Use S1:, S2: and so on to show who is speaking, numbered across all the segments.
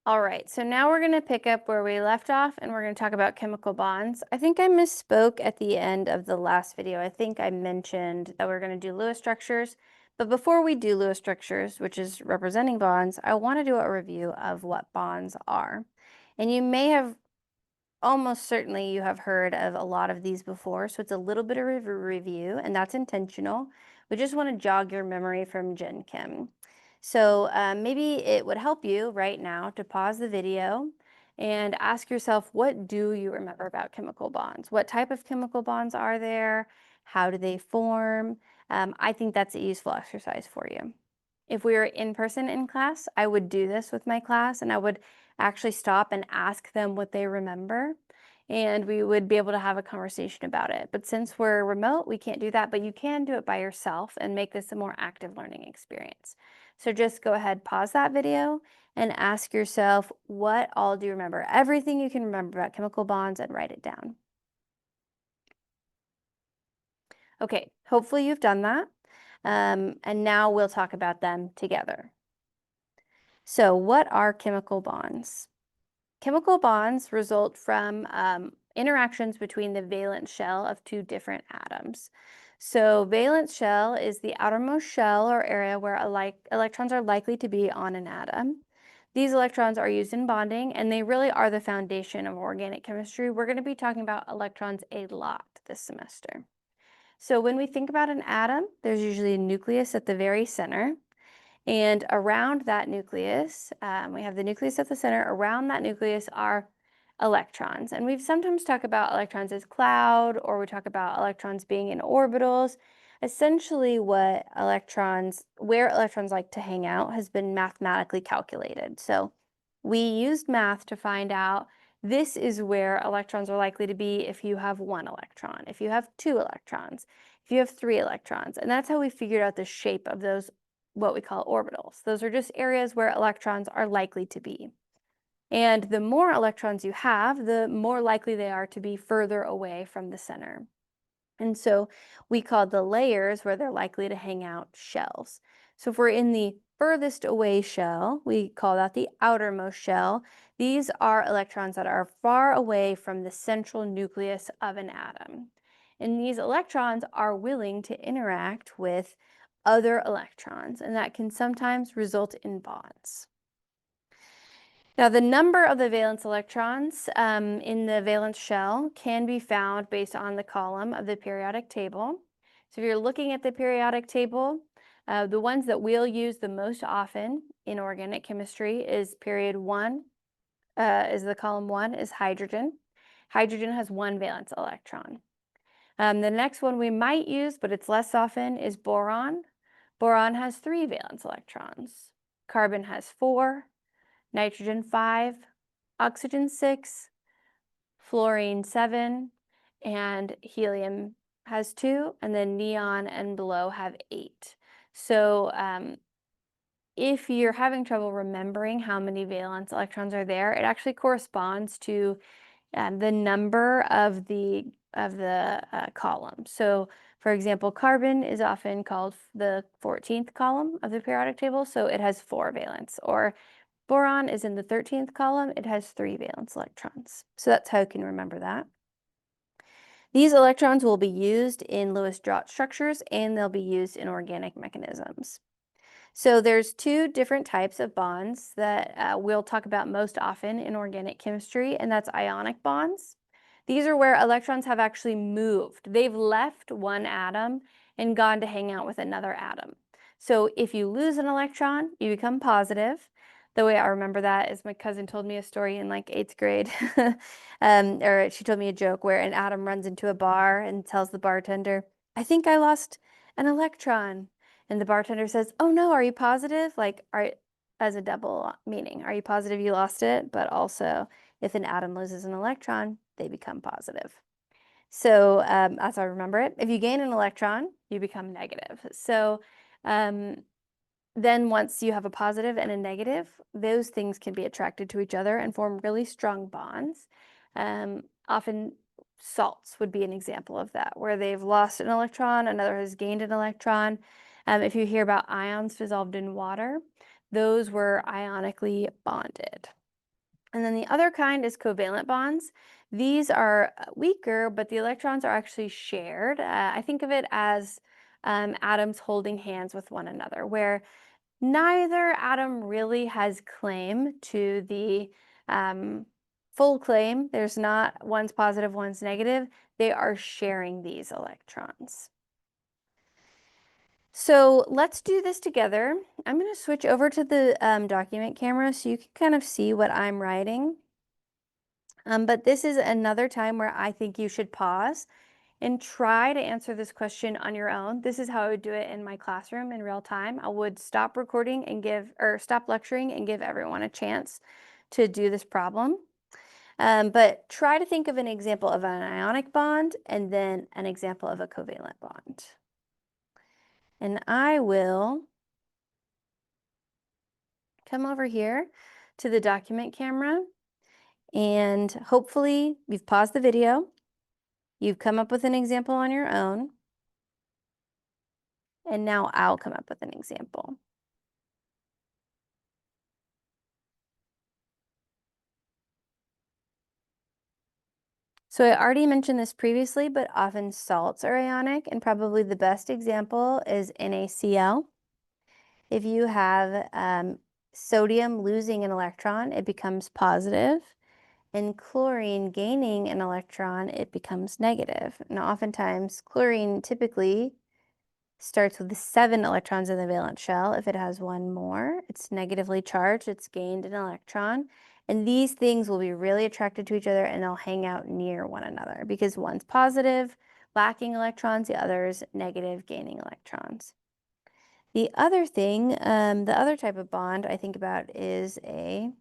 S1: All right, so now we're going to pick up where we left off and we're going to talk about chemical bonds. I think I misspoke at the end of the last video. I think I mentioned that we're going to do Lewis structures. But before we do Lewis structures, which is representing bonds, I want to do a review of what bonds are. And you may have, almost certainly you have heard of a lot of these before, so it's a little bit of a review, and that's intentional. We just want to jog your memory from Gen Chem. So maybe it would help you right now to pause the video and ask yourself, what do you remember about chemical bonds? What type of chemical bonds are there? How do they form? I think that's a useful exercise for you. If we were in person in class, I would do this with my class and I would actually stop and ask them what they remember, and we would be able to have a conversation about it. But since we're remote, we can't do that, but you can do it by yourself and make this a more active learning experience. So just go ahead, pause that video, and ask yourself, what all do you remember? Everything you can remember about chemical bonds, and write it down. Okay, hopefully you've done that. And now we'll talk about them together. So what are chemical bonds? Chemical bonds result from interactions between the valence shell of two different atoms. So valence shell is the outermost shell or area where electrons are likely to be on an atom. These electrons are used in bonding, and they really are the foundation of organic chemistry. We're going to be talking about electrons a lot this semester. So when we think about an atom, there's usually a nucleus at the very center. And around that nucleus, we have the nucleus at the center. Around that nucleus are electrons. And we've sometimes talked about electrons as cloud, or we talk about electrons being in orbitals. Essentially, where electrons like to hang out has been mathematically calculated. So we used math to find out this is where electrons are likely to be if you have one electron, if you have two electrons, if you have three electrons. And that's how we figured out the shape of those, what we call orbitals. Those are just areas where electrons are likely to be. And the more electrons you have, the more likely they are to be further away from the center. And so we call the layers where they're likely to hang out shells. So if we're in the furthest away shell, we call that the outermost shell. These are electrons that are far away from the central nucleus of an atom. And these electrons are willing to interact with other electrons, and that can sometimes result in bonds. Now, the number of the valence electrons in the valence shell can be found based on the column of the periodic table. So if you're looking at the periodic table, the ones that we'll use the most often in organic chemistry is period 1, is the column 1, is hydrogen. Hydrogen has 1 valence electron. The next one we might use, but it's less often, is boron. Boron has 3 valence electrons. Carbon has 4. Nitrogen 5, oxygen 6, fluorine 7, and helium has 2, and then neon and below have 8. So if you're having trouble remembering how many valence electrons are there, it actually corresponds to the number of the column. So for example, carbon is often called the 14th column of the periodic table, so it has 4 valence, or boron is in the 13th column. It has 3 valence electrons. So that's how you can remember that. These electrons will be used in Lewis dot structures, and they'll be used in organic mechanisms. So there's 2 different types of bonds that we'll talk about most often in organic chemistry, and that's ionic bonds. These are where electrons have actually moved. They've left one atom and gone to hang out with another atom. So if you lose an electron, you become positive. The way I remember that is my cousin told me a story in like 8th grade, or she told me a joke where an atom runs into a bar and tells the bartender, "I think I lost an electron." And the bartender says, "Oh no, are you positive?" Like, as a double meaning. Are you positive you lost it? But also, if an atom loses an electron, they become positive. So as I remember it, if you gain an electron, you become negative. So then once you have a positive and a negative, those things can be attracted to each other and form really strong bonds. Often salts would be an example of that, where they've lost an electron, another has gained an electron. If you hear about ions dissolved in water, those were ionically bonded. And then the other kind is covalent bonds. These are weaker, but the electrons are actually shared. I think of it as atoms holding hands with one another, where neither atom really has claim to the full claim. There's not one's positive, one's negative. They are sharing these electrons. So let's do this together. I'm going to switch over to the document camera so you can kind of see what I'm writing. But this is another time where I think you should pause and try to answer this question on your own. This is how I would do it in my classroom in real time. I would stop recording and stop lecturing and give everyone a chance to do this problem. But try to think of an example of an ionic bond and then an example of a covalent bond. And I will come over here to the document camera, and hopefully you've paused the video. You've come up with an example on your own, and now I'll come up with an example. So I already mentioned this previously, but often salts are ionic, and probably the best example is NaCl. If you have sodium losing an electron, it becomes positive, and chlorine gaining an electron, it becomes negative. And oftentimes, chlorine typically starts with 7 electrons in the valence shell. If it has one more, it's negatively charged, it's gained an electron. And these things will be really attracted to each other, and they'll hang out near one another because one's positive, lacking electrons, the other's negative, gaining electrons. The other thing, the other type of bond I think about is a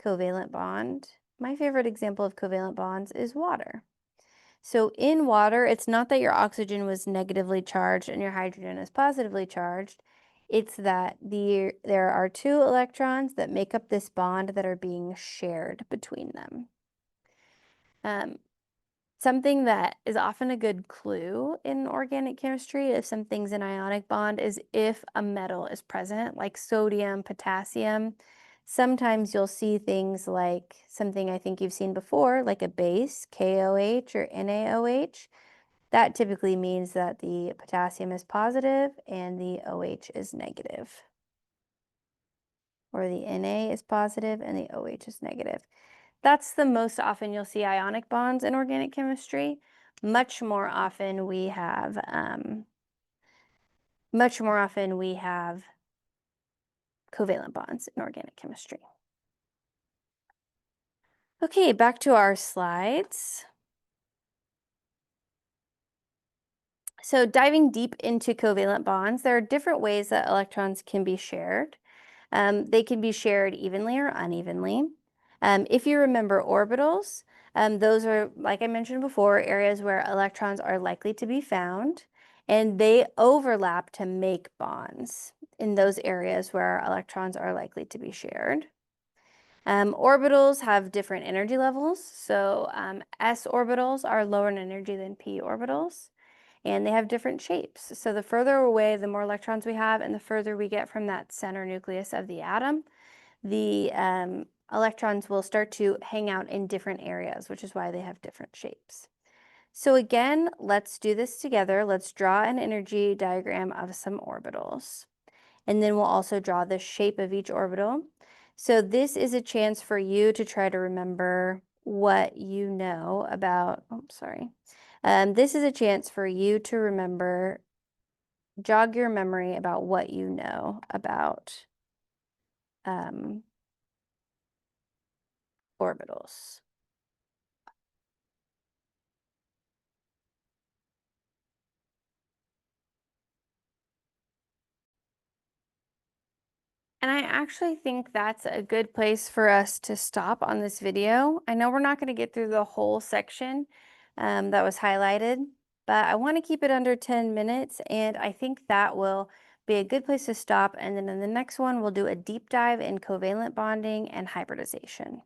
S1: covalent bond. My favorite example of covalent bonds is water. So in water, it's not that your oxygen was negatively charged and your hydrogen is positively charged. It's that there are 2 electrons that make up this bond that are being shared between them. Something that is often a good clue in organic chemistry if something's an ionic bond is if a metal is present, like sodium, potassium. Sometimes you'll see things like something I think you've seen before, like a base, KOH or NaOH. That typically means that the potassium is positive and the OH is negative. Or the Na is positive and the OH is negative. That's the most often you'll see ionic bonds in organic chemistry. Much more often we have covalent bonds in organic chemistry. Okay, back to our slides. So diving deep into covalent bonds, there are different ways that electrons can be shared. They can be shared evenly or unevenly. If you remember orbitals, those are, like I mentioned before, areas where electrons are likely to be found, and they overlap to make bonds in those areas where electrons are likely to be shared. Orbitals have different energy levels, so s orbitals are lower in energy than p orbitals, and they have different shapes. So the further away, the more electrons we have, and the further we get from that center nucleus of the atom, the electrons will start to hang out in different areas, which is why they have different shapes. So again, let's do this together. Let's draw an energy diagram of some orbitals. And then we'll also draw the shape of each orbital. So this is a chance for you to try to remember what you know about, this is a chance for you to remember, jog your memory about what you know about orbitals. And I actually think that's a good place for us to stop on this video. I know we're not going to get through the whole section that was highlighted, but I want to keep it under 10 minutes, and I think that will be a good place to stop. And then in the next one, we'll do a deep dive in covalent bonding and hybridization.